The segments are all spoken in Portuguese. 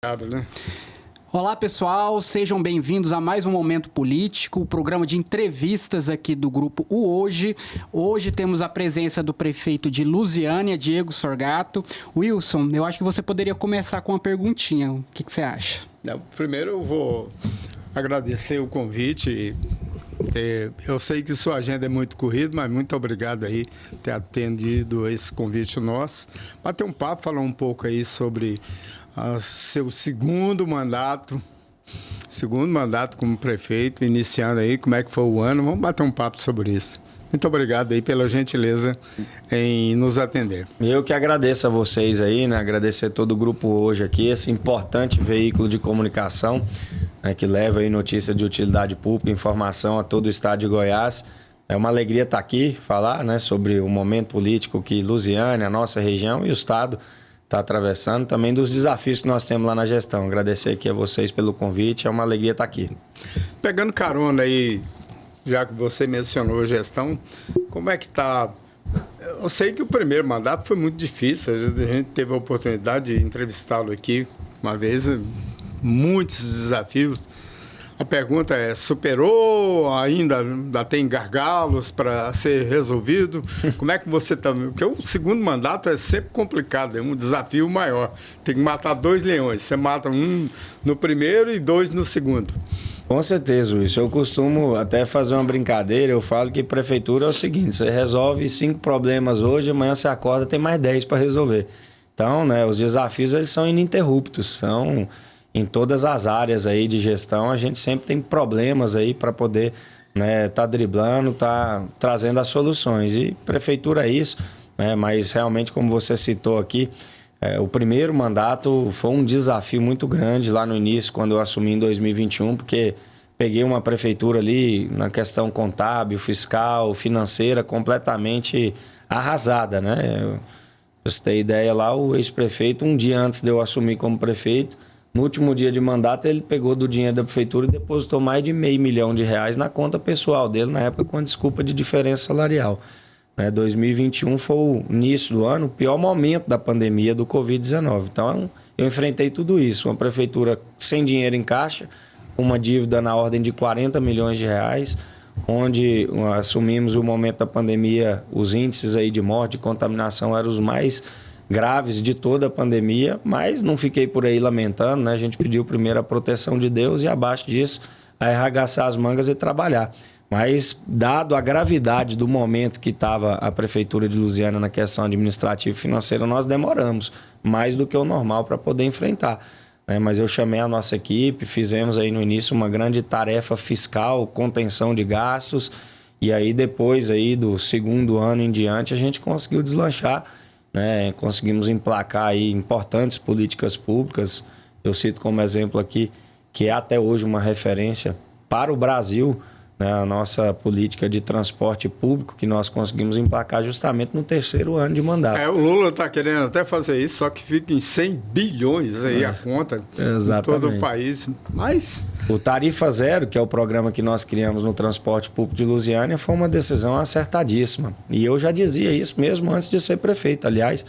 Né? Olá pessoal, sejam bem-vindos a mais um Momento Político, o programa de entrevistas aqui do grupo O Hoje. Hoje temos a presença do prefeito de Lusiânia, Diego Sorgato. Wilson, eu acho que você poderia começar com uma perguntinha, o que você acha? Primeiro eu vou agradecer o convite. Eu sei que sua agenda é muito corrida, mas muito obrigado aí por ter atendido esse convite nosso. Bater um papo, falar um pouco aí sobre seu segundo mandato como prefeito, iniciando aí, como é que foi o ano. Vamos bater um papo sobre isso. Muito obrigado aí pela gentileza em nos atender. Eu que agradeço a vocês aí, né? Agradecer todo o grupo Hoje aqui, esse importante veículo de comunicação, né, que leva aí notícia de utilidade pública, informação a todo o estado de Goiás. É uma alegria estar aqui, falar, né, sobre o momento político que Lusiânia, a nossa região e o estado está atravessando, também dos desafios que nós temos lá na gestão. Agradecer aqui a vocês pelo convite, é uma alegria estar aqui. Pegando carona aí, já que você mencionou gestão, como é que está? Eu sei que o primeiro mandato foi muito difícil, a gente teve a oportunidade de entrevistá-lo aqui uma vez, muitos desafios. A pergunta é, superou? Ainda tem gargalos para ser resolvido? Como é que você está? Porque o segundo mandato é sempre complicado, é um desafio maior. Tem que matar 2 leões. Você mata um no primeiro e 2 no segundo. Com certeza, Wilson. Eu costumo até fazer uma brincadeira. Eu falo que prefeitura é o seguinte, você resolve 5 problemas hoje, amanhã você acorda tem mais 10 para resolver. Então, né, os desafios eles são ininterruptos, são... Em todas as áreas aí de gestão, a gente sempre tem problemas aí para poder tá driblando, tá trazendo as soluções. E prefeitura é isso, né? Mas realmente, como você citou aqui, o primeiro mandato foi um desafio muito grande lá no início, quando eu assumi em 2021, porque peguei uma prefeitura ali na questão contábil, fiscal, financeira, completamente arrasada, né? Pra você ter ideia lá, o ex-prefeito, um dia antes de eu assumir como prefeito, no último dia de mandato, ele pegou do dinheiro da prefeitura e depositou mais de R$500 mil na conta pessoal dele, na época com a desculpa de diferença salarial. 2021 foi o início do ano, o pior momento da pandemia do Covid-19. Então, eu enfrentei tudo isso. Uma prefeitura sem dinheiro em caixa, uma dívida na ordem de R$40 milhões, onde assumimos o momento da pandemia, os índices aí de morte, de contaminação eram os mais graves de toda a pandemia, mas não fiquei por aí lamentando, né? A gente pediu primeiro a proteção de Deus e abaixo disso arregaçar as mangas e trabalhar. Mas dado a gravidade do momento que estava a Prefeitura de Lusiânia na questão administrativa e financeira, nós demoramos mais do que o normal para poder enfrentar, né? Mas eu chamei a nossa equipe, fizemos aí no início uma grande tarefa fiscal, contenção de gastos, e aí depois aí do segundo ano em diante a gente conseguiu deslanchar, né? Conseguimos emplacar aí importantes políticas públicas. Eu cito como exemplo aqui que é até hoje uma referência para o Brasil, né? A nossa política de transporte público que nós conseguimos emplacar justamente no 3º ano de mandato. O Lula está querendo até fazer isso, só que fica em 100 bilhões aí a conta em todo o país. Mas o Tarifa Zero, que é o programa que nós criamos no transporte público de Lusiânia, foi uma decisão acertadíssima. E eu já dizia isso mesmo antes de ser prefeito. Aliás,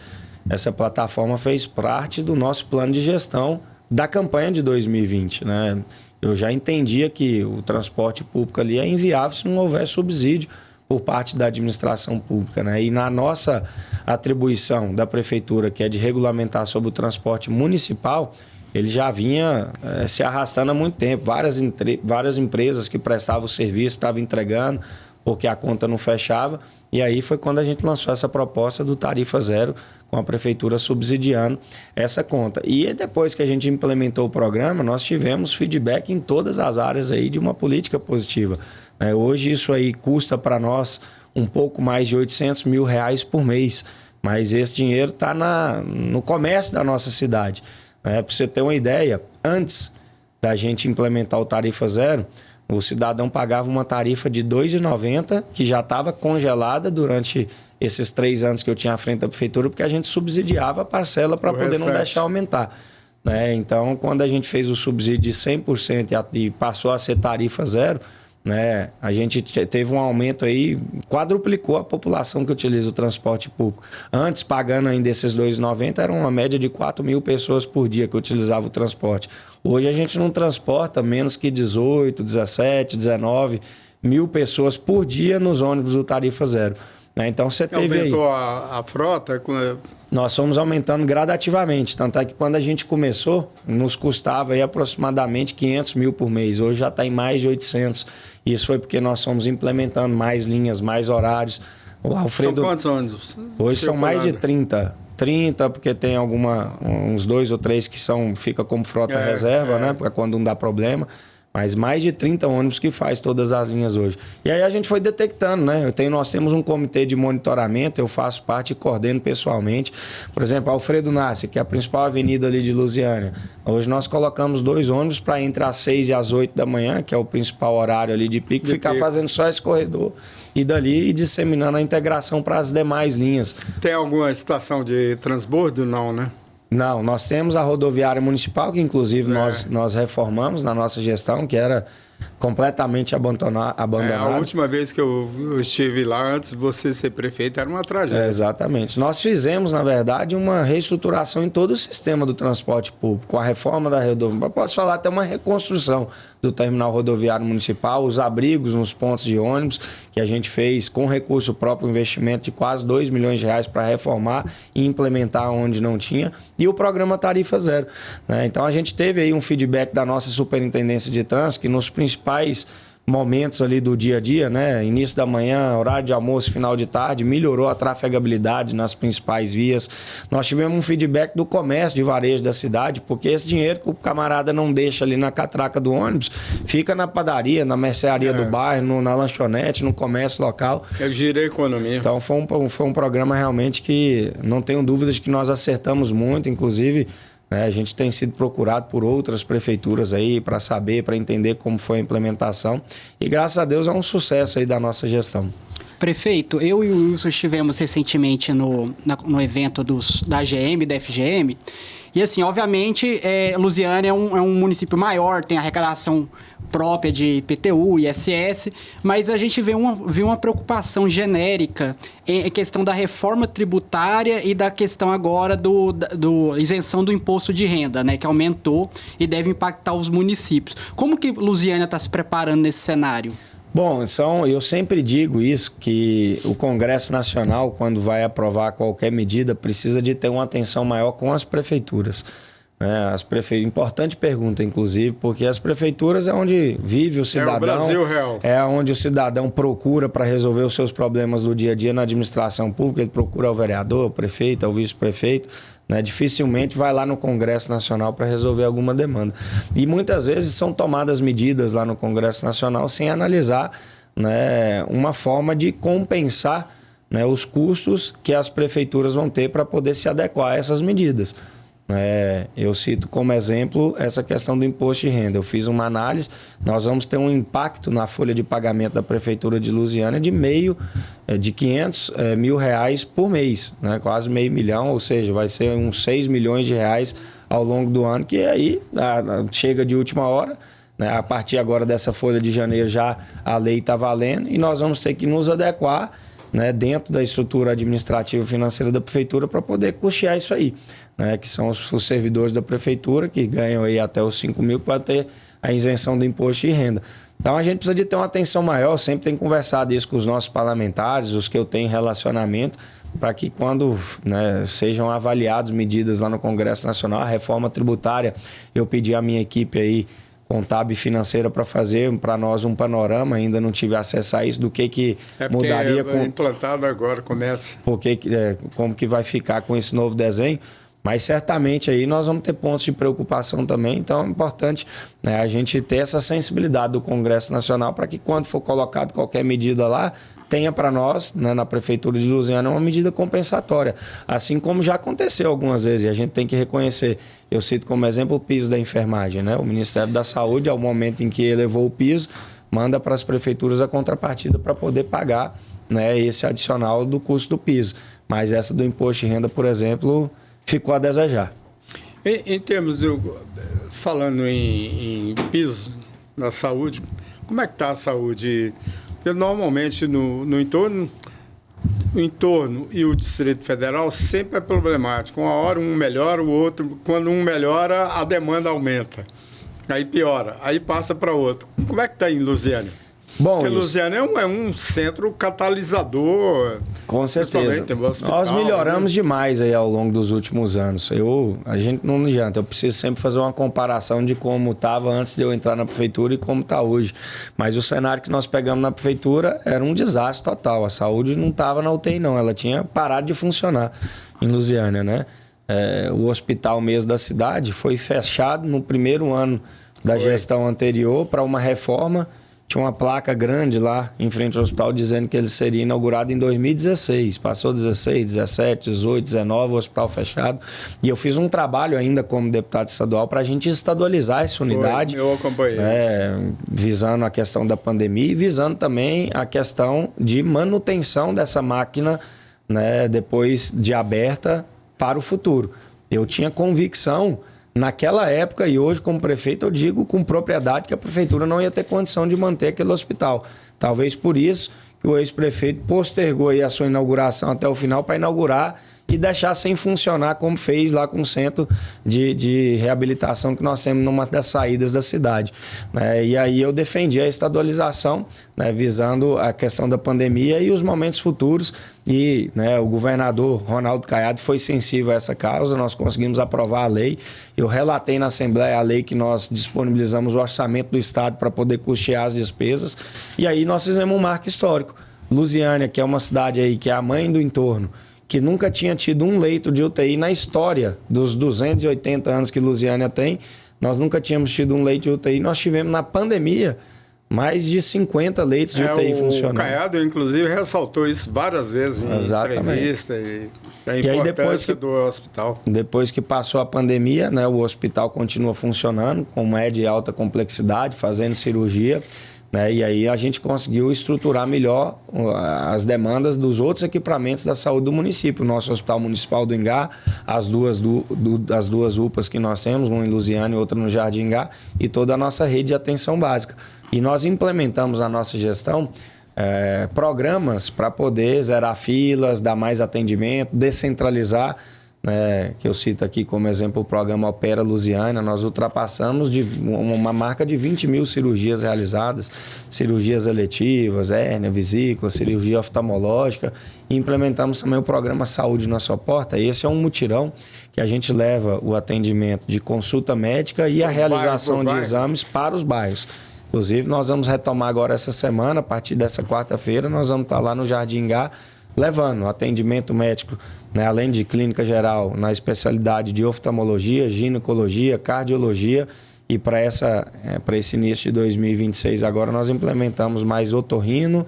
essa plataforma fez parte do nosso plano de gestão da campanha de 2020, né? Eu já entendia que o transporte público ali é inviável se não houver subsídio por parte da administração pública, né? E na nossa atribuição da prefeitura, que é de regulamentar sobre o transporte municipal, ele já vinha se arrastando há muito tempo. Várias empresas que prestavam o serviço estavam entregando porque a conta não fechava. E aí foi quando a gente lançou essa proposta do Tarifa Zero, com a prefeitura subsidiando essa conta. E depois que a gente implementou o programa, nós tivemos feedback em todas as áreas aí de uma política positiva. Hoje isso aí custa para nós um pouco mais de R$800 mil por mês, mas esse dinheiro está no comércio da nossa cidade. Para você ter uma ideia, antes da gente implementar o Tarifa Zero, o cidadão pagava uma tarifa de R$ 2,90, que já estava congelada durante esses 3 anos que eu tinha à frente da prefeitura, porque a gente subsidiava a parcela para poder não deixar aumentar. Então, quando a gente fez o subsídio de 100% e passou a ser tarifa zero, né? A gente teve um aumento aí, quadruplicou a população que utiliza o transporte público. Antes, pagando ainda esses R$ 2,90, era uma média de 4 mil pessoas por dia que utilizavam o transporte. Hoje a gente não transporta menos que 18, 17, 19 mil pessoas por dia nos ônibus do Tarifa Zero. Né? Então você teve aumentou aí... a frota? Nós fomos aumentando gradativamente, tanto é que quando a gente começou, nos custava aí aproximadamente 500 mil por mês. Hoje já está em mais de 800. Isso foi porque nós fomos implementando mais linhas, mais horários. O Alfredo... São quantos ônibus? Hoje são mais de 30. 30, porque tem uns 2 ou 3 que fica como frota reserva, né? Porque quando não dá problema. Mas mais de 30 ônibus que faz todas as linhas hoje. E aí a gente foi detectando, né? Nós temos um comitê de monitoramento, eu faço parte e coordeno pessoalmente. Por exemplo, Alfredo Nassi, que é a principal avenida ali de Lusiânia. Hoje nós colocamos 2 ônibus para entre as 6 e as 8 da manhã, que é o principal horário ali de pico, ficar fazendo só esse corredor e dali e disseminando a integração para as demais linhas. Tem alguma estação de transbordo? Não, né? Não, nós temos a rodoviária municipal, que inclusive nós reformamos na nossa gestão, que era completamente abandonada. A última vez que eu estive lá, antes de você ser prefeito, era uma tragédia. Exatamente. Nós fizemos, na verdade, uma reestruturação em todo o sistema do transporte público, com a reforma da rodovia. Posso falar até uma reconstrução do terminal rodoviário municipal, os abrigos nos pontos de ônibus, que a gente fez com recurso próprio, investimento de quase R$ 2 milhões para reformar e implementar onde não tinha, e o programa Tarifa Zero. Né? Então, a gente teve aí um feedback da nossa Superintendência de Trânsito, que nos principais momentos ali do dia a dia, né? Início da manhã, horário de almoço, final de tarde, melhorou a trafegabilidade nas principais vias. Nós tivemos um feedback do comércio de varejo da cidade, porque esse dinheiro que o camarada não deixa ali na catraca do ônibus, fica na padaria, na mercearia do bairro, na lanchonete, no comércio local. Gira a economia. Então foi um programa realmente que não tenho dúvidas que nós acertamos muito, inclusive... A gente tem sido procurado por outras prefeituras aí para saber, para entender como foi a implementação. E graças a Deus é um sucesso aí da nossa gestão. Prefeito, eu e o Wilson estivemos recentemente no evento da AGM, da FGM. E assim, obviamente, Lusiânia é um município maior, tem arrecadação própria de IPTU, ISS, mas a gente viu uma preocupação genérica em questão da reforma tributária e da questão agora do isenção do imposto de renda, né, que aumentou e deve impactar os municípios. Como que Lusiânia está se preparando nesse cenário? Bom, eu sempre digo isso, que o Congresso Nacional, quando vai aprovar qualquer medida, precisa de ter uma atenção maior com as prefeituras. Importante pergunta, inclusive, porque as prefeituras é onde vive o cidadão. É o Brasil real. É onde o cidadão procura para resolver os seus problemas do dia a dia na administração pública. Ele procura o vereador, o prefeito, o vice-prefeito. Né? Dificilmente vai lá no Congresso Nacional para resolver alguma demanda. E muitas vezes são tomadas medidas lá no Congresso Nacional sem analisar, né, uma forma de compensar, né, os custos que as prefeituras vão ter para poder se adequar a essas medidas. Eu cito como exemplo essa questão do imposto de renda. Eu fiz uma análise, nós vamos ter um impacto na folha de pagamento da Prefeitura de Lusiânia de 500 mil reais por mês, né? Quase R$500 mil, ou seja, vai ser uns 6 milhões de reais ao longo do ano, que aí chega de última hora. Né? A partir agora dessa folha de janeiro já a lei está valendo e nós vamos ter que nos adequar, né, dentro da estrutura administrativa e financeira da prefeitura para poder custear isso aí, né, que são os servidores da prefeitura que ganham aí até os 5 mil para ter a isenção do imposto de renda. Então a gente precisa de ter uma atenção maior, sempre tem conversado isso com os nossos parlamentares, os que eu tenho relacionamento, para que quando, né, sejam avaliadas medidas lá no Congresso Nacional, a reforma tributária, eu pedi à minha equipe aí contábil e financeira para fazer para nós um panorama, ainda não tive acesso a isso, do que mudaria. É implantado agora, começa. Como que vai ficar com esse novo desenho, mas certamente aí nós vamos ter pontos de preocupação também, então é importante, né, a gente ter essa sensibilidade do Congresso Nacional para que quando for colocado qualquer medida lá, tenha para nós, né, na Prefeitura de Lusiânia, uma medida compensatória. Assim como já aconteceu algumas vezes, e a gente tem que reconhecer. Eu cito como exemplo o piso da enfermagem. Né? O Ministério da Saúde, ao momento em que elevou o piso, manda para as prefeituras a contrapartida para poder pagar, né, esse adicional do custo do piso. Mas essa do imposto de renda, por exemplo, ficou a desejar. Em termos, falando em piso, na saúde. Como é que está a saúde? Porque normalmente no entorno, o entorno e o Distrito Federal sempre é problemático. Uma hora um melhora, o outro, quando um melhora, a demanda aumenta. Aí piora, aí passa para outro. Como é que está em Lusiânia? Bom, porque Lusiânia é um centro catalisador. Com certeza. Tem um hospital, nós melhoramos demais aí ao longo dos últimos anos. A gente não adianta, eu preciso sempre fazer uma comparação de como estava antes de eu entrar na prefeitura e como está hoje. Mas o cenário que nós pegamos na prefeitura era um desastre total. A saúde não estava na UTI, não. Ela tinha parado de funcionar em Lusiânia, né? O hospital mesmo da cidade foi fechado no primeiro ano da gestão anterior para uma reforma. Tinha uma placa grande lá em frente ao hospital dizendo que ele seria inaugurado em 2016. Passou 16, 17, 18, 19, o hospital fechado. E eu fiz um trabalho ainda como deputado estadual para a gente estadualizar essa unidade. Eu acompanhei isso. Visando a questão da pandemia e visando também a questão de manutenção dessa máquina, né, depois de aberta para o futuro. Eu tinha convicção naquela época, e hoje como prefeito eu digo com propriedade que a prefeitura não ia ter condição de manter aquele hospital. Talvez por isso que o ex-prefeito postergou aí a sua inauguração até o final para inaugurar e deixar sem funcionar como fez lá com o centro de reabilitação que nós temos numa das saídas da cidade. E aí eu defendi a estadualização, né, visando a questão da pandemia e os momentos futuros. E o governador Ronaldo Caiado foi sensível a essa causa, nós conseguimos aprovar a lei. Eu relatei na Assembleia a lei que nós disponibilizamos o orçamento do Estado para poder custear as despesas. E aí nós fizemos um marco histórico. Lusiânia, que é uma cidade aí que é a mãe do entorno, que nunca tinha tido um leito de UTI na história dos 280 anos que Lusiânia tem. Nós nunca tínhamos tido um leito de UTI. Nós tivemos na pandemia mais de 50 leitos de UTI funcionando. O Caiado, inclusive, ressaltou isso várias vezes em entrevista e a importância do hospital. Depois que passou a pandemia, né, o hospital continua funcionando com média e alta complexidade, fazendo cirurgia. E aí a gente conseguiu estruturar melhor as demandas dos outros equipamentos da saúde do município. O nosso Hospital Municipal do Ingá, as duas UPAs que nós temos, uma em Lusiânia e outra no Jardim Ingá, e toda a nossa rede de atenção básica. E nós implementamos na nossa gestão programas para poder zerar filas, dar mais atendimento, descentralizar, que eu cito aqui como exemplo o programa Opera Lusiânia. Nós ultrapassamos uma marca de 20 mil cirurgias realizadas, cirurgias eletivas, hérnia, vesícula, cirurgia oftalmológica, e implementamos também o programa Saúde na Sua Porta. Esse é um mutirão que a gente leva o atendimento de consulta médica e a realização de exames para os bairros. Inclusive, nós vamos retomar agora essa semana, a partir dessa quarta-feira, nós vamos estar lá no Jardim Ingá, levando atendimento médico, além de clínica geral, na especialidade de oftalmologia, ginecologia, cardiologia. E para esse início de 2026 agora nós implementamos mais otorrino,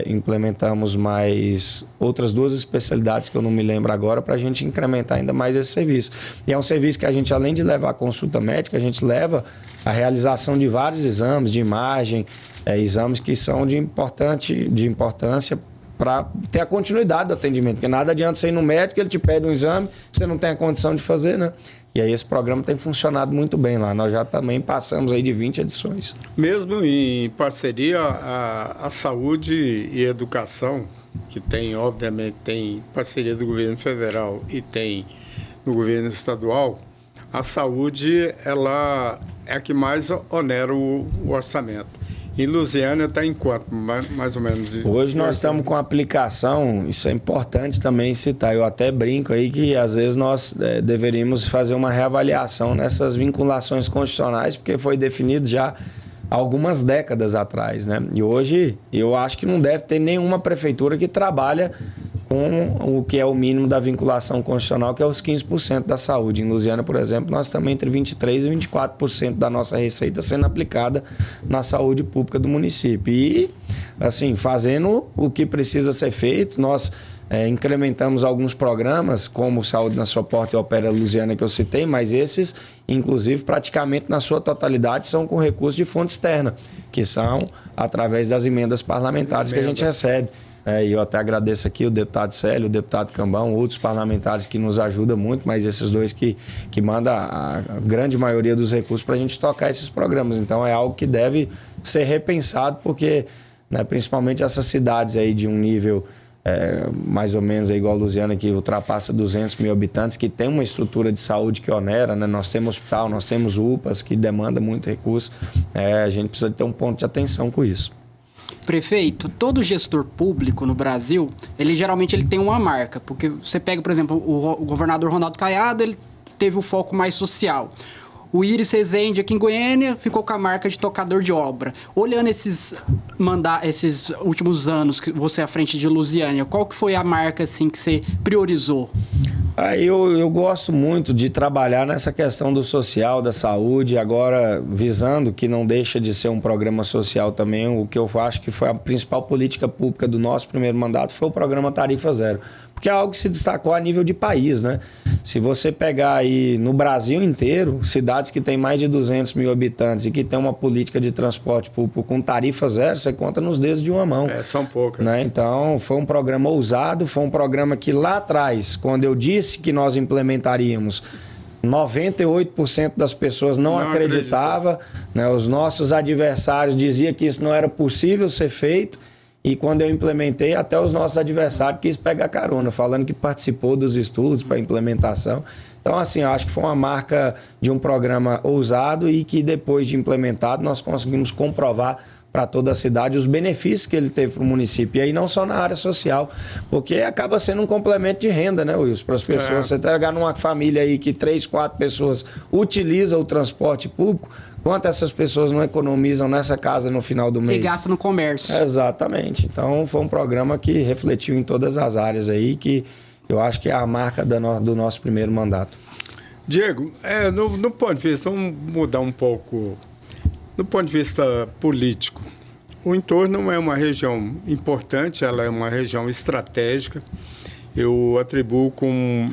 implementamos mais outras duas especialidades que eu não me lembro agora, para a gente incrementar ainda mais esse serviço. E é um serviço que a gente, além de levar a consulta médica, a gente leva a realização de vários exames de imagem, exames que são de importância para ter a continuidade do atendimento, porque nada adianta você ir no médico, ele te pede um exame, você não tem a condição de fazer, né? E aí esse programa tem funcionado muito bem lá. Nós já também passamos aí de 20 edições. Mesmo em parceria, a saúde e educação, que obviamente tem parceria do governo federal e tem no governo estadual, a saúde ela é a que mais onera o orçamento. Em Lusiânia está em quanto, mais ou menos? Hoje nós estamos com a aplicação, isso é importante também citar, eu até brinco aí que às vezes nós deveríamos fazer uma reavaliação nessas vinculações constitucionais, porque foi definido já há algumas décadas atrás, né? E hoje eu acho que não deve ter nenhuma prefeitura que trabalha com o que é o mínimo da vinculação constitucional, que é os 15% da saúde. Em Lusiânia, por exemplo, nós estamos entre 23% e 24% da nossa receita sendo aplicada na saúde pública do município. E, assim, fazendo o que precisa ser feito, nós incrementamos alguns programas, como Saúde na Sua Porta e Opera Lusiânia, que eu citei, mas esses, inclusive, praticamente na sua totalidade, são com recursos de fonte externa, que são através das emendas parlamentares que a gente recebe. E eu até agradeço aqui o deputado Célio, o deputado Cambão, outros parlamentares que nos ajudam muito, mas esses dois que mandam a grande maioria dos recursos para a gente tocar esses programas. Então é algo que deve ser repensado, porque, né, principalmente essas cidades aí de um nível mais ou menos igual a Lusiânia, que ultrapassa 200 mil habitantes, que tem uma estrutura de saúde que onera, né? Nós temos hospital, nós temos UPAs, que demanda muito recurso. A gente precisa ter um ponto de atenção com isso. Prefeito, todo gestor público no Brasil, ele geralmente tem uma marca, porque você pega, por exemplo, o governador Ronaldo Caiado, ele teve o foco mais social. O Iris Rezende, aqui em Goiânia, ficou com a marca de tocador de obra. Olhando esses últimos anos que você é à frente de Lusiânia, qual que foi a marca assim, que você priorizou? Eu gosto muito de trabalhar nessa questão do social, da saúde, agora visando que não deixa de ser um programa social também. O que eu acho que foi a principal política pública do nosso primeiro mandato foi o programa Tarifa Zero, porque é algo que se destacou a nível de país, né? Se você pegar aí no Brasil inteiro, cidades que têm mais de 200 mil habitantes e que tem uma política de transporte público com tarifa zero, você conta nos dedos de uma mão. São poucas. Né? Então, foi um programa ousado, foi um programa que lá atrás, quando eu disse que nós implementaríamos, 98% das pessoas não acreditava, né? Os nossos adversários diziam que isso não era possível ser feito. E quando eu implementei, até os nossos adversários quis pegar carona, falando que participou dos estudos para implementação. Então, assim, eu acho que foi uma marca de um programa ousado e que depois de implementado nós conseguimos comprovar para toda a cidade os benefícios que ele teve para o município. E aí não só na área social, porque acaba sendo um complemento de renda, né, Wilson? Para as pessoas, você pegar numa família aí que 3, 4 pessoas utilizam o transporte público, quanto essas pessoas não economizam nessa casa no final do mês? E gasta no comércio. Exatamente. Então, foi um programa que refletiu em todas as áreas aí, que eu acho que é a marca do nosso primeiro mandato. Diego, no ponto de vista, vamos mudar um pouco, do ponto de vista político. O entorno é uma região importante, ela é uma região estratégica. Eu atribuo com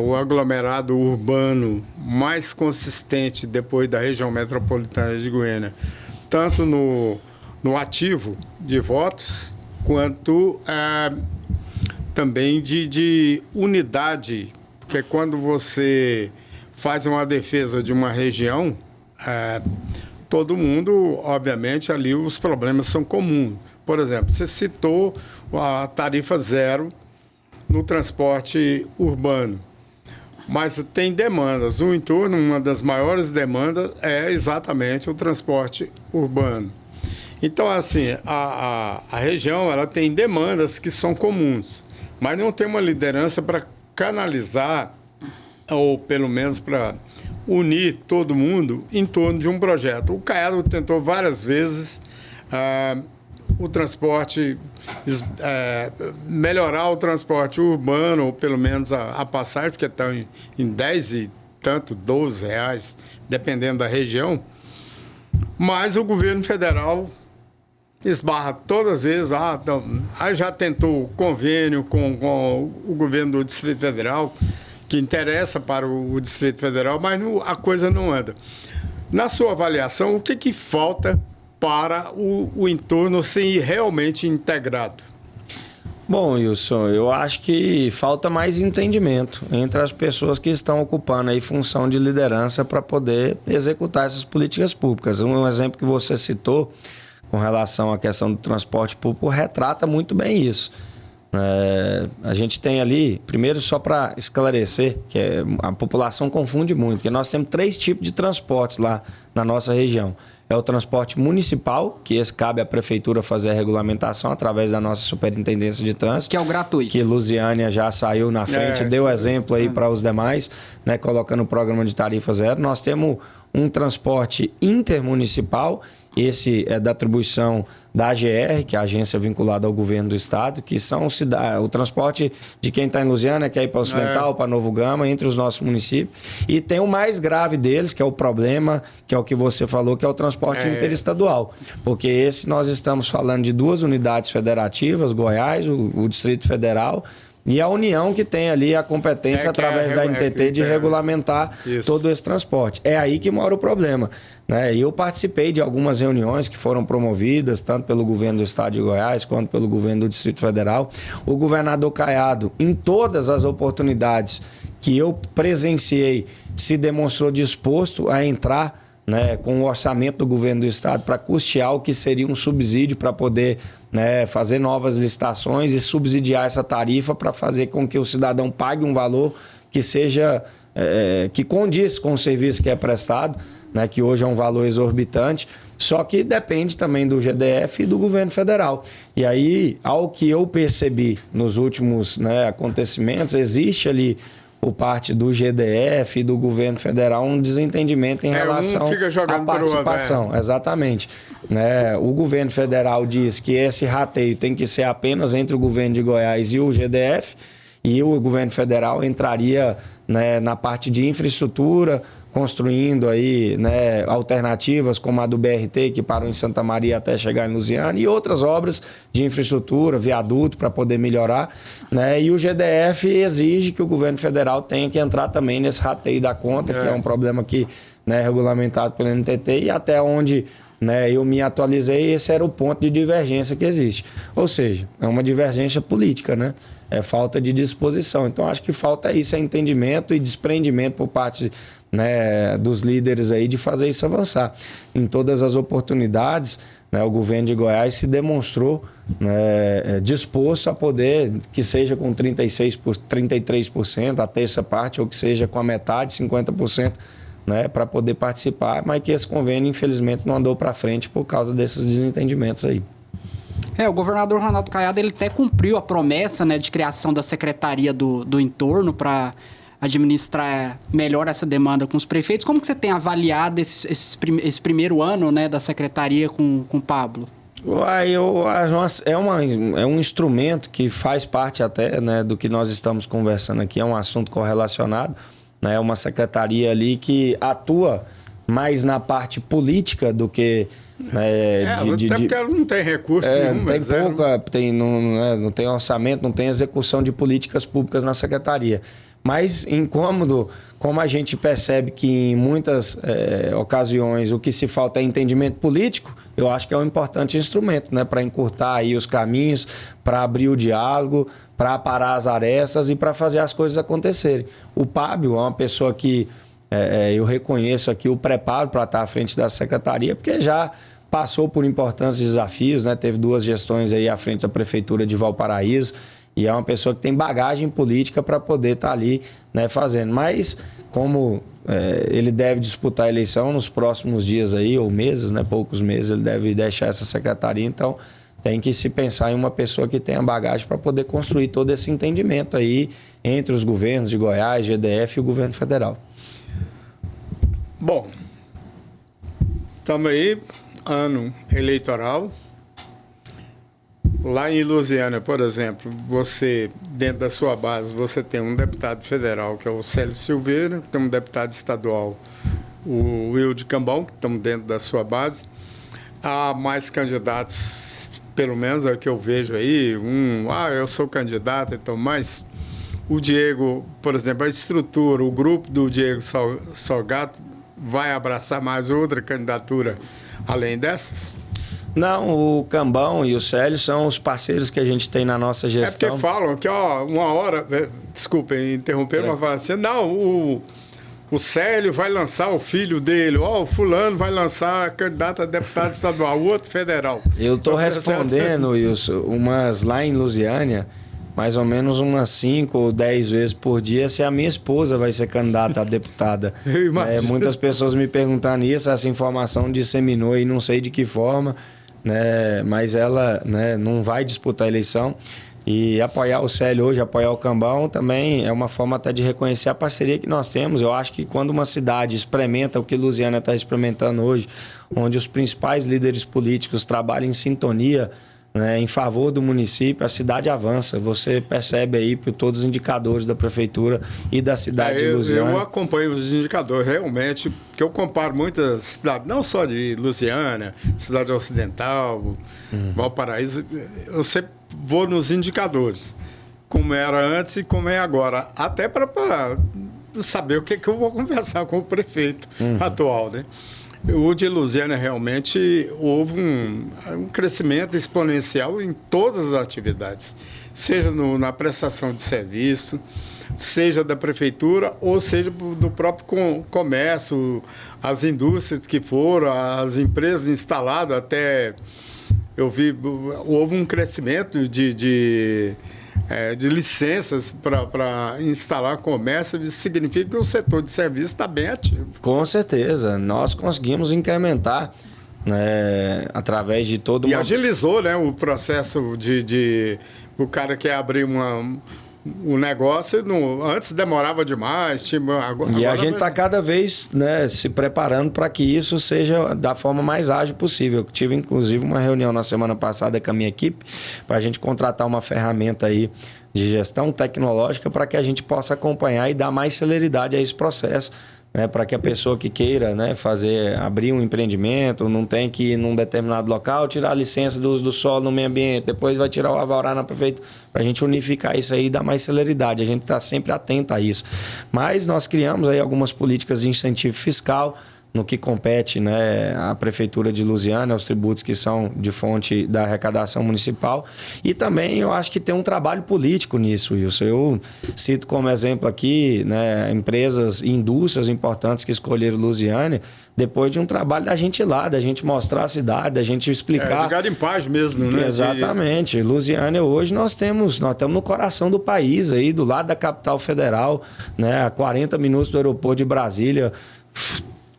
o aglomerado urbano mais consistente depois da região metropolitana de Goiânia, tanto no ativo de votos, quanto também de unidade, porque quando você faz uma defesa de uma região, todo mundo, obviamente, ali os problemas são comuns. Por exemplo, você citou a tarifa zero no transporte urbano, mas tem demandas. O entorno, uma das maiores demandas é exatamente o transporte urbano. Então, assim, a região ela tem demandas que são comuns, mas não tem uma liderança para canalizar, ou pelo menos para unir todo mundo em torno de um projeto. O Caiado tentou várias vezes o transporte, melhorar o transporte urbano, ou pelo menos a passagem, porque está em 10 e tanto, 12 reais, dependendo da região. Mas o governo federal esbarra todas as vezes. Aí já tentou convênio com o governo do Distrito Federal, que interessa para o Distrito Federal, mas a coisa não anda. Na sua avaliação, o que falta para o entorno ser realmente integrado? Bom, Wilson, eu acho que falta mais entendimento entre as pessoas que estão ocupando aí função de liderança para poder executar essas políticas públicas. Um exemplo que você citou com relação à questão do transporte público retrata muito bem isso. A gente tem ali, primeiro só para esclarecer, que a população confunde muito, porque nós temos 3 tipos de transportes lá na nossa região. É o transporte municipal, que esse cabe à prefeitura fazer a regulamentação através da nossa superintendência de trânsito. Que é o gratuito. Que Lusiânia já saiu na frente, deu exemplo aí para os demais, né, colocando o programa de tarifa zero. Nós temos um transporte intermunicipal, esse é da atribuição da AGR, que é a agência vinculada ao governo do estado, que são o transporte de quem está em Lusiânia, quer ir para Ocidental, para Novo Gama, entre os nossos municípios. E tem o mais grave deles, que é o problema, que é o que você falou, que é o transporte interestadual. Porque esse nós estamos falando de 2 unidades federativas, Goiás, o Distrito Federal, E a União que tem ali a competência através da NTT de regulamentar todo esse transporte. É aí que mora o problema, né? Eu participei de algumas reuniões que foram promovidas, tanto pelo governo do estado de Goiás, quanto pelo governo do Distrito Federal. O governador Caiado, em todas as oportunidades que eu presenciei, se demonstrou disposto a entrar, né, com o orçamento do governo do estado para custear o que seria um subsídio para poder, né, fazer novas licitações e subsidiar essa tarifa para fazer com que o cidadão pague um valor que seja que condiz com o serviço que é prestado, né, que hoje é um valor exorbitante, só que depende também do GDF e do governo federal. E aí, ao que eu percebi nos últimos, né, acontecimentos, existe ali por parte do GDF e do governo federal um desentendimento em relação à participação. Exatamente. Né? O governo federal diz que esse rateio tem que ser apenas entre o governo de Goiás e o GDF, e o governo federal entraria, né, na parte de infraestrutura, construindo aí, né, alternativas como a do BRT, que parou em Santa Maria até chegar em Lusiânia, e outras obras de infraestrutura, viaduto, para poder melhorar, né? E o GDF exige que o governo federal tenha que entrar também nesse rateio da conta, que é um problema que, né, é regulamentado pelo NTT, e até onde, né, eu me atualizei, esse era o ponto de divergência que existe. Ou seja, é uma divergência política, né? É falta de disposição. Então, acho que falta isso, é entendimento e desprendimento por parte, né, dos líderes aí de fazer isso avançar. Em todas as oportunidades, né, o governo de Goiás se demonstrou, né, disposto a poder, que seja com 33%, a terça parte, ou que seja com a metade, 50%, né, para poder participar, mas que esse convênio, infelizmente, não andou para frente por causa desses desentendimentos aí. O governador Ronaldo Caiado, ele até cumpriu a promessa, né, de criação da Secretaria do Entorno para administrar melhor essa demanda com os prefeitos. Como que você tem avaliado esse primeiro ano, né, da Secretaria com o Pablo? É um instrumento que faz parte até, né, do que nós estamos conversando aqui, é um assunto correlacionado, né, é uma secretaria ali que atua mais na parte política do que... até porque ela não tem recurso nenhum. Não tem orçamento, não tem execução de políticas públicas na secretaria. Mas incômodo, como a gente percebe que em muitas ocasiões o que se falta é entendimento político, eu acho que é um importante instrumento, né, para encurtar aí os caminhos, para abrir o diálogo, para aparar as arestas e para fazer as coisas acontecerem. O Pábio é uma pessoa que eu reconheço aqui o preparo para estar à frente da secretaria, porque já passou por importantes desafios, né? Teve 2 gestões aí à frente da Prefeitura de Valparaíso, e é uma pessoa que tem bagagem política para poder estar ali, né, fazendo. Mas como ele deve disputar a eleição nos próximos dias aí, ou meses, né, poucos meses, ele deve deixar essa secretaria, então tem que se pensar em uma pessoa que tenha bagagem para poder construir todo esse entendimento aí entre os governos de Goiás, GDF e o governo federal. Bom, estamos aí, ano eleitoral. Lá em Lusiânia, por exemplo, você, dentro da sua base, você tem um deputado federal, que é o Célio Silveira, tem um deputado estadual, o Wilde Cambão, que estão dentro da sua base. Há mais candidatos, pelo menos é o que eu vejo aí, eu sou candidato, então, mas o Diego, por exemplo, a estrutura, o grupo do Diego Salgado vai abraçar mais outra candidatura além dessas? Não, o Cambão e o Célio são os parceiros que a gente tem na nossa gestão. É porque falam que, uma hora... Desculpem interromper, mas falam assim, não, o Célio vai lançar o filho dele, o fulano vai lançar candidato a deputado estadual, o outro federal. Eu estou respondendo, Wilson, lá em Lusiânia, mais ou menos umas 5 ou 10 vezes por dia, se a minha esposa vai ser candidata a deputada. Muitas pessoas me perguntando isso, essa informação disseminou e não sei de que forma, né, mas ela, né, não vai disputar a eleição. E apoiar o Célio hoje, apoiar o Cambão, também é uma forma até de reconhecer a parceria que nós temos. Eu acho que quando uma cidade experimenta o que Lusiânia está experimentando hoje, onde os principais líderes políticos trabalham em sintonia, né, em favor do município, a cidade avança. Você percebe aí por todos os indicadores da prefeitura e da cidade de Lusiânia. Eu acompanho os indicadores realmente, porque eu comparo muitas cidades, não só de Lusiânia, Cidade Ocidental, Valparaíso, eu sempre vou nos indicadores. como era antes e como é agora. Até para saber o que eu vou conversar com o prefeito atual, né? O de Lusiânia realmente houve um crescimento exponencial em todas as atividades, seja na prestação de serviço, seja da prefeitura ou seja do próprio comércio, as indústrias que foram, as empresas instaladas, até eu vi, houve um crescimento de licenças para instalar comércio. Isso significa que o setor de serviço está bem ativo. Com certeza. Nós conseguimos incrementar, né, através de todo E agilizou, né, o processo de o cara quer abrir o negócio, antes demorava demais. E a gente está cada vez, né, se preparando para que isso seja da forma mais ágil possível. Eu tive, inclusive, uma reunião na semana passada com a minha equipe para a gente contratar uma ferramenta aí de gestão tecnológica para que a gente possa acompanhar e dar mais celeridade a esse processo, né, para que a pessoa que queira, né, abrir um empreendimento, não tem que ir num determinado local, tirar a licença do uso do solo no meio ambiente, depois vai tirar o alvará na prefeitura, para a gente unificar isso aí e dar mais celeridade. A gente está sempre atento a isso. Mas nós criamos aí algumas políticas de incentivo fiscal, no que compete, né, à Prefeitura de Lusiânia, aos tributos que são de fonte da arrecadação municipal. E também eu acho que tem um trabalho político nisso, Wilson. Eu cito como exemplo aqui, né, empresas e indústrias importantes que escolheram Lusiânia, depois de um trabalho da gente ir lá, da gente mostrar a cidade, da gente explicar. De garimpagem mesmo, né? Exatamente. Lusiânia hoje nós estamos no coração do país, aí, do lado da capital federal, né, a 40 minutos do aeroporto de Brasília,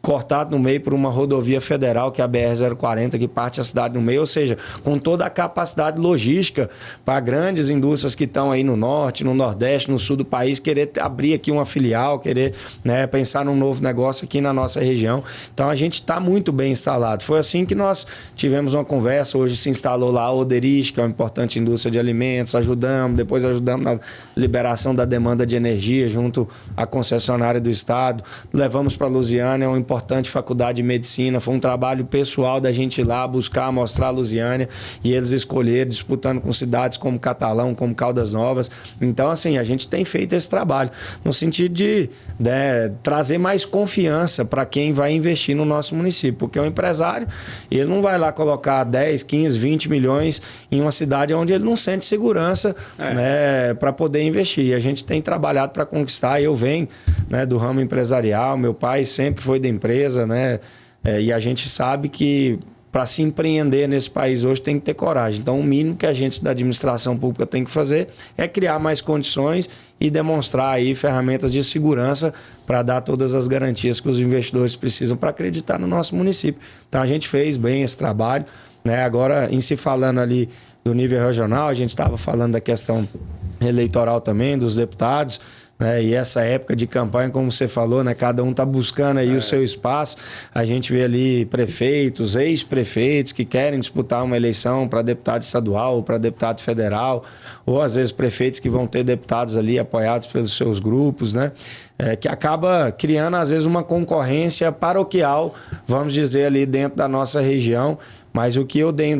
cortado no meio por uma rodovia federal, que é a BR-040, que parte a cidade no meio, ou seja, com toda a capacidade logística para grandes indústrias que estão aí no norte, no nordeste, no sul do país, querer abrir aqui uma filial, querer, né, pensar num novo negócio aqui na nossa região. Então, a gente está muito bem instalado. Foi assim que nós tivemos uma conversa, hoje se instalou lá a Oderich, que é uma importante indústria de alimentos, depois ajudamos na liberação da demanda de energia junto à concessionária do estado, levamos para Lusiânia uma importante faculdade de medicina. Foi um trabalho pessoal da gente ir lá buscar, mostrar a Lusiânia, e eles escolheram, disputando com cidades como Catalão, como Caldas Novas. Então, assim, a gente tem feito esse trabalho no sentido de, né, trazer mais confiança para quem vai investir no nosso município, porque o empresário, ele não vai lá colocar 10, 15, 20 milhões em uma cidade onde ele não sente segurança, né, para poder investir. E a gente tem trabalhado para conquistar. Eu venho, né, do ramo empresarial, meu pai sempre foi da empresa, né? E a gente sabe que para se empreender nesse país hoje tem que ter coragem. Então, o mínimo que a gente da administração pública tem que fazer é criar mais condições e demonstrar aí ferramentas de segurança para dar todas as garantias que os investidores precisam para acreditar no nosso município. Então, a gente fez bem esse trabalho, né? Agora, em se falando ali do nível regional, a gente estava falando da questão eleitoral também, dos deputados, né? E essa época de campanha, como você falou, né? Cada um está buscando aí o seu espaço. A gente vê ali prefeitos, ex-prefeitos que querem disputar uma eleição para deputado estadual ou para deputado federal, ou às vezes prefeitos que vão ter deputados ali apoiados pelos seus grupos, né? Que acaba criando às vezes uma concorrência paroquial, vamos dizer, ali dentro da nossa região. Mas o que eu tenho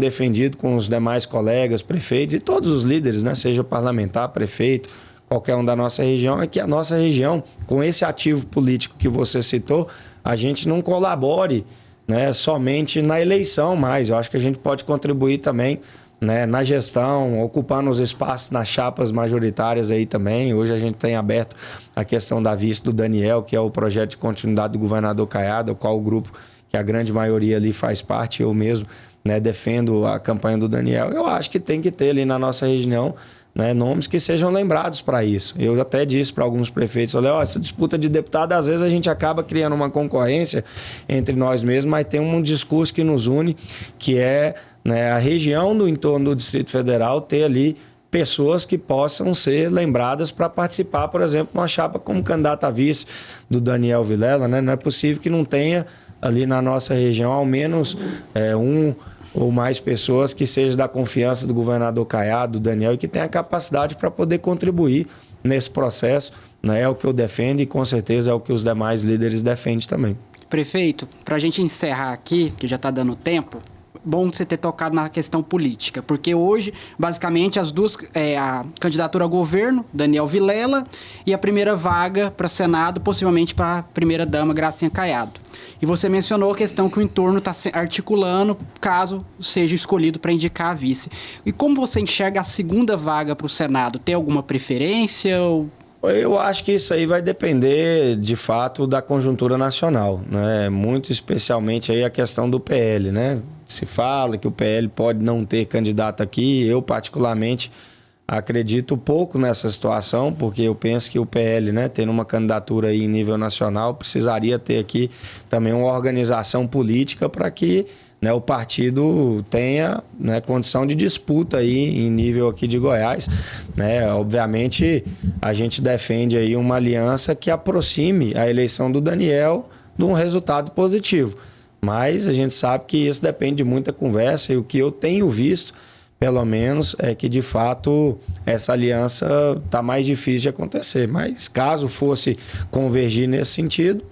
defendido com os demais colegas, prefeitos e todos os líderes, né? Seja parlamentar, prefeito, qualquer um da nossa região, é que a nossa região, com esse ativo político que você citou, a gente não colabore, né, somente na eleição mais. Eu acho que a gente pode contribuir também, né, na gestão, ocupando os espaços nas chapas majoritárias aí também. Hoje a gente tem aberto a questão da vice do Daniel, que é o projeto de continuidade do governador Caiado, o qual o grupo, que a grande maioria ali faz parte, eu mesmo, né, defendo a campanha do Daniel. Eu acho que tem que ter ali na nossa região, né, nomes que sejam lembrados para isso. Eu até disse para alguns prefeitos, falei, essa disputa de deputado, às vezes a gente acaba criando uma concorrência entre nós mesmos, mas tem um discurso que nos une, que é, né, a região do entorno do Distrito Federal ter ali pessoas que possam ser lembradas para participar, por exemplo, de uma chapa como candidato a vice do Daniel Vilela, né? Não é possível que não tenha ali na nossa região ao menos um ou mais pessoas que sejam da confiança do governador Caiado, do Daniel, e que tenham a capacidade para poder contribuir nesse processo, né? É o que eu defendo e com certeza é o que os demais líderes defendem também. Prefeito, para a gente encerrar aqui, que já está dando tempo, bom você ter tocado na questão política, porque hoje, basicamente, as duas, a candidatura ao governo, Daniel Vilela, e a primeira vaga para Senado, possivelmente para a primeira-dama, Gracinha Caiado. E você mencionou a questão que o entorno está articulando, caso seja escolhido para indicar a vice. E como você enxerga a segunda vaga para o Senado? Tem alguma preferência ou... Eu acho que isso aí vai depender, de fato, da conjuntura nacional, né? Muito especialmente aí a questão do PL, né? Se fala que o PL pode não ter candidato aqui, eu particularmente acredito pouco nessa situação, porque eu penso que o PL, né, tendo uma candidatura aí em nível nacional, precisaria ter aqui também uma organização política para que, né, o partido tenha, né, condição de disputa aí em nível aqui de Goiás, né? Obviamente a gente defende aí uma aliança que aproxime a eleição do Daniel de um resultado positivo, mas a gente sabe que isso depende de muita conversa, e o que eu tenho visto, pelo menos, é que de fato essa aliança está mais difícil de acontecer, mas caso fosse convergir nesse sentido,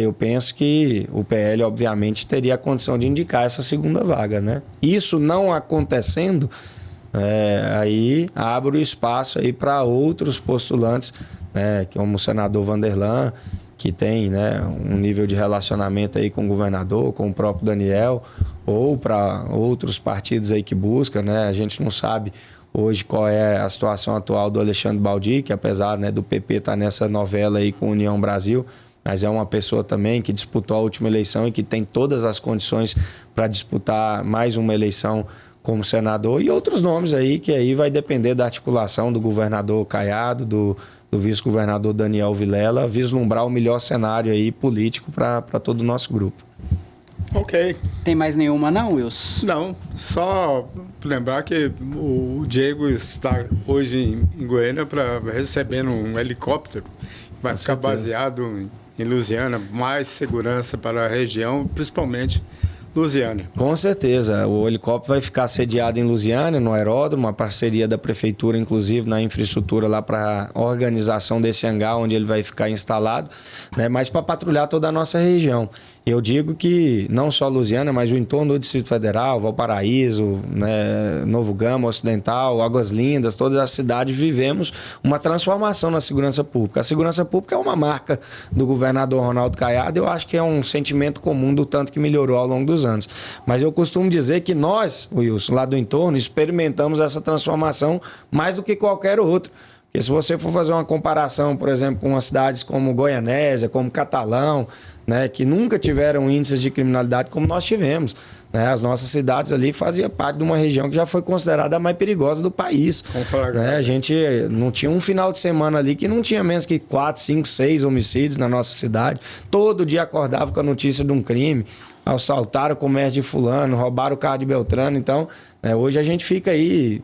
eu penso que o PL, obviamente, teria a condição de indicar essa segunda vaga, né? Isso não acontecendo, aí abre o espaço aí para outros postulantes, né, como o senador Vanderlan, que tem, né, um nível de relacionamento aí com o governador, com o próprio Daniel, ou para outros partidos aí que buscam, né? A gente não sabe hoje qual é a situação atual do Alexandre Baldi, que apesar, né, do PP estar nessa novela aí com a União Brasil, mas é uma pessoa também que disputou a última eleição e que tem todas as condições para disputar mais uma eleição como senador, e outros nomes aí que aí vai depender da articulação do governador Caiado, do vice-governador Daniel Vilela, vislumbrar o melhor cenário aí político para todo o nosso grupo. Ok. Tem mais nenhuma não, Wilson? Não, só lembrar que o Diego está hoje em Goiânia recebendo um helicóptero que vai ficar baseado em Lusiânia, mais segurança para a região, principalmente Lusiânia. Com certeza. O helicóptero vai ficar sediado em Lusiânia, no aeródromo, uma parceria da prefeitura, inclusive, na infraestrutura lá para a organização desse hangar onde ele vai ficar instalado, né? Mas para patrulhar toda a nossa região. Eu digo que não só Lusiânia, mas o entorno do Distrito Federal, Valparaíso, né, Novo Gama, Ocidental, Águas Lindas, todas as cidades vivemos uma transformação na segurança pública. A segurança pública é uma marca do governador Ronaldo Caiado, eu acho que é um sentimento comum do tanto que melhorou ao longo dos anos. Mas eu costumo dizer que nós, Wilson, lá do entorno, experimentamos essa transformação mais do que qualquer outro. Porque se você for fazer uma comparação, por exemplo, com umas cidades como Goianésia, como Catalão, né, que nunca tiveram índices de criminalidade como nós tivemos, né? As nossas cidades ali faziam parte de uma região que já foi considerada a mais perigosa do país. Né? A gente não tinha um final de semana ali que não tinha menos que 4, 5, 6 homicídios na nossa cidade. Todo dia acordava com a notícia de um crime. Assaltaram o comércio de fulano, roubaram o carro de Beltrano. Então, hoje a gente fica aí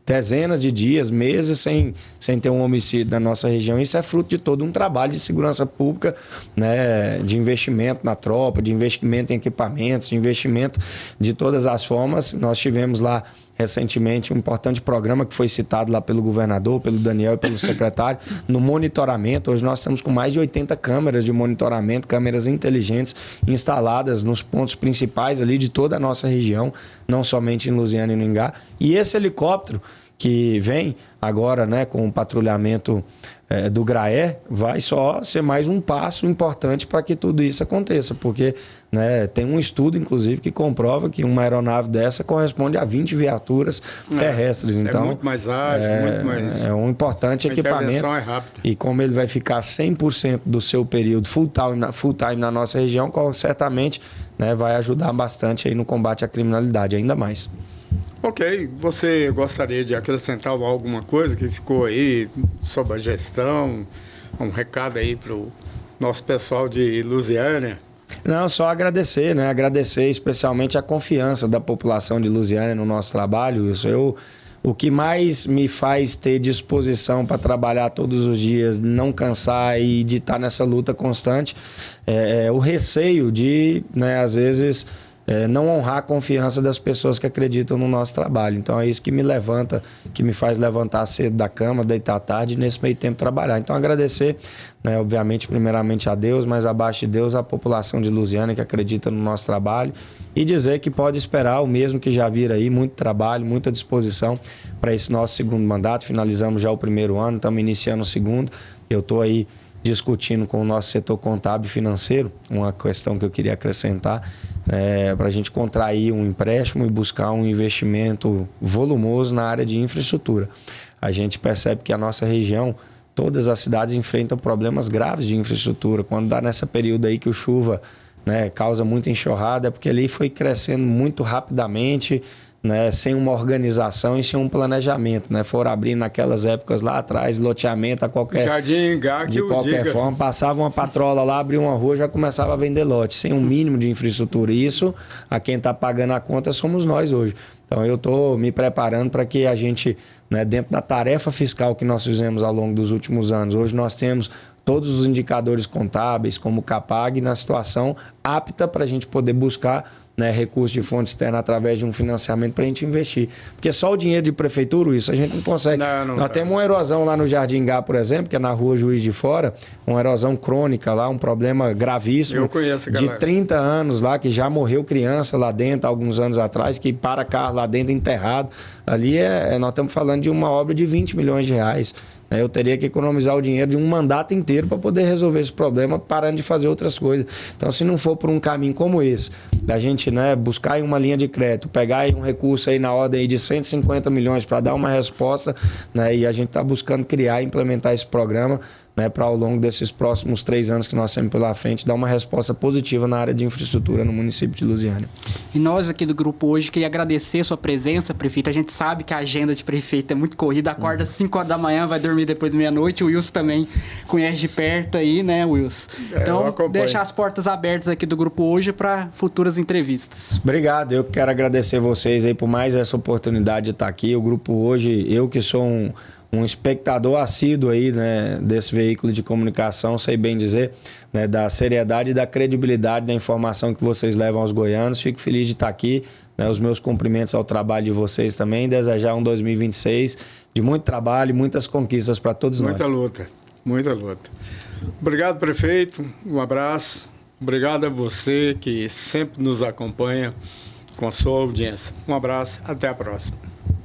dezenas de dias, meses sem ter um homicídio na nossa região. Isso é fruto de todo um trabalho de segurança pública, né, de investimento na tropa, de investimento em equipamentos, de investimento de todas as formas. Nós tivemos lá recentemente um importante programa que foi citado lá pelo governador, pelo Daniel e pelo secretário, no monitoramento. Hoje nós estamos com mais de 80 câmeras de monitoramento, câmeras inteligentes instaladas nos pontos principais ali de toda a nossa região, não somente em Lusiânia e no Ingá. E esse helicóptero que vem agora, né, com o patrulhamento do GRAE, vai só ser mais um passo importante para que tudo isso aconteça, porque, né, tem um estudo, inclusive, que comprova que uma aeronave dessa corresponde a 20 viaturas terrestres. Então, muito mais ágil, muito mais... É um importante equipamento. A intervenção é rápida. E como ele vai ficar 100% do seu período full time na nossa região, certamente, né, vai ajudar bastante aí no combate à criminalidade, ainda mais. Ok, você gostaria de acrescentar alguma coisa que ficou aí sobre a gestão? Um recado aí para o nosso pessoal de Lusiânia? Não, só agradecer, né? Agradecer especialmente a confiança da população de Lusiânia no nosso trabalho. O que mais me faz ter disposição para trabalhar todos os dias, não cansar e de estar nessa luta constante, é o receio de, né, às vezes, não honrar a confiança das pessoas que acreditam no nosso trabalho. Então é isso que me levanta, que me faz levantar cedo da cama, deitar tarde e nesse meio tempo trabalhar. Então agradecer, né, obviamente, primeiramente a Deus, mas abaixo de Deus a população de Lusiânia que acredita no nosso trabalho e dizer que pode esperar o mesmo que já vira aí, muito trabalho, muita disposição para esse nosso segundo mandato. Finalizamos já o primeiro ano, estamos iniciando o segundo. Eu estou aí discutindo com o nosso setor contábil e financeiro, uma questão que eu queria acrescentar, para a gente contrair um empréstimo e buscar um investimento volumoso na área de infraestrutura. A gente percebe que a nossa região, todas as cidades enfrentam problemas graves de infraestrutura. Quando dá nessa período aí que o chuva, né, causa muita enxurrada, é porque ali foi crescendo muito rapidamente, né, sem uma organização e sem um planejamento, né? Foram abrindo naquelas épocas lá atrás, loteamento a qualquer... Jardim Gá, que de qualquer forma, passava uma patrola lá, abria uma rua, já começava a vender lote, sem um mínimo de infraestrutura. E isso, a quem está pagando a conta somos nós hoje. Então eu estou me preparando para que a gente, né, dentro da tarefa fiscal que nós fizemos ao longo dos últimos anos, hoje nós temos todos os indicadores contábeis, como o CAPAG, na situação apta para a gente poder buscar, né, recursos de fonte externa através de um financiamento para a gente investir. Porque só o dinheiro de prefeitura, isso a gente não consegue. Nós temos uma erosão lá no Jardim Gá, por exemplo, que é na rua Juiz de Fora, uma erosão crônica lá, um problema gravíssimo. Eu conheço, de 30 anos lá, que já morreu criança lá dentro, alguns anos atrás, que para carro lá dentro enterrado. Ali nós estamos falando de uma obra de 20 milhões de reais. Eu teria que economizar o dinheiro de um mandato inteiro para poder resolver esse problema, parando de fazer outras coisas. Então, se não for por um caminho como esse, da gente, né, buscar aí uma linha de crédito, pegar aí um recurso aí na ordem aí de 150 milhões para dar uma resposta, né, e a gente está buscando criar e implementar esse programa, né, para ao longo desses próximos 3 anos que nós temos pela frente, dar uma resposta positiva na área de infraestrutura no município de Lusiânia. E nós aqui do grupo hoje queria agradecer a sua presença, prefeito. A gente sabe que a agenda de prefeito é muito corrida, acorda às 5 horas da manhã, vai dormir depois da meia-noite. O Wilson também conhece de perto aí, né, Wilson? Então, deixar as portas abertas aqui do grupo hoje para futuras entrevistas. Obrigado, eu quero agradecer vocês aí por mais essa oportunidade de estar aqui. O grupo hoje, eu que sou um espectador assíduo aí, né, desse veículo de comunicação, sei bem dizer, né, da seriedade e da credibilidade da informação que vocês levam aos goianos. Fico feliz de estar aqui, né, os meus cumprimentos ao trabalho de vocês também, desejar um 2026 de muito trabalho e muitas conquistas para todos nós. Muita luta. Obrigado, prefeito, um abraço. Obrigado a você que sempre nos acompanha com a sua audiência. Um abraço, até a próxima.